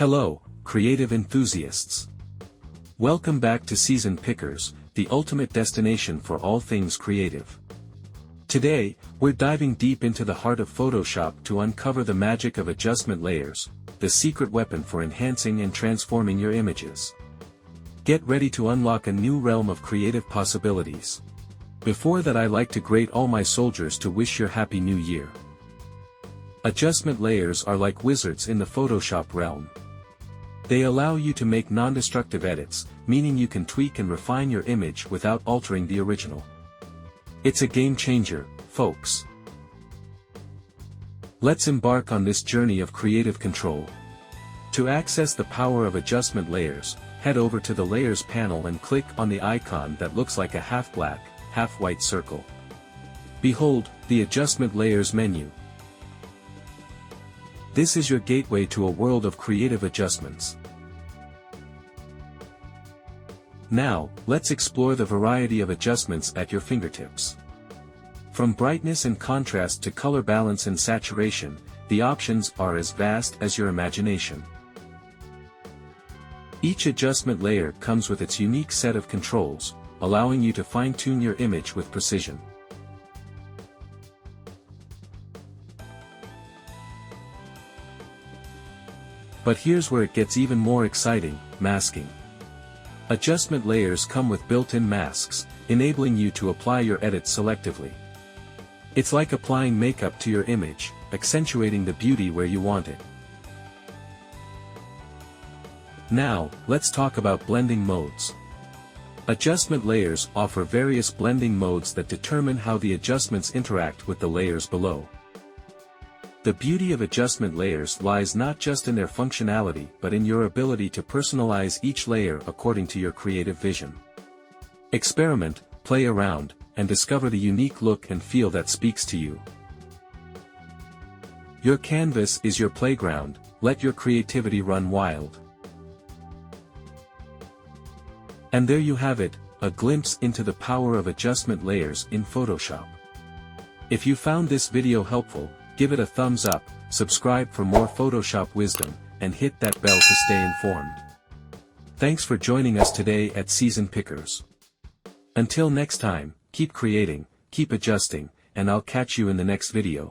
Hello, creative enthusiasts. Welcome back to Season Pickersz, the ultimate destination for all things creative. Today, we're diving deep into the heart of Photoshop to uncover the magic of adjustment layers, the secret weapon for enhancing and transforming your images. Get ready to unlock a new realm of creative possibilities. Before that, I like to greet all my soldiers to wish you Happy New Year. Adjustment layers are like wizards in the Photoshop realm. They allow you to make non-destructive edits, meaning you can tweak and refine your image without altering the original. It's a game changer, folks. Let's embark on this journey of creative control. To access the power of adjustment layers, head over to the Layers panel and click on the icon that looks like a half-black, half-white circle. Behold, the Adjustment Layers menu. This is your gateway to a world of creative adjustments. Now, let's explore the variety of adjustments at your fingertips. From brightness and contrast to color balance and saturation, the options are as vast as your imagination. Each adjustment layer comes with its unique set of controls, allowing you to fine-tune your image with precision. But here's where it gets even more exciting: masking. Adjustment layers come with built-in masks, enabling you to apply your edits selectively. It's like applying makeup to your image, accentuating the beauty where you want it. Now, let's talk about blending modes. Adjustment layers offer various blending modes that determine how the adjustments interact with the layers below. The beauty of adjustment layers lies not just in their functionality but in your ability to personalize each layer according to your creative vision. Experiment, play around, and discover the unique look and feel that speaks to you. Your canvas is your playground, let your creativity run wild. And there you have it, a glimpse into the power of adjustment layers in Photoshop. If you found this video helpful, give it a thumbs up, subscribe for more Photoshop wisdom, and hit that bell to stay informed. Thanks for joining us today at Season Pickersz. Until next time, keep creating, keep adjusting, and I'll catch you in the next video.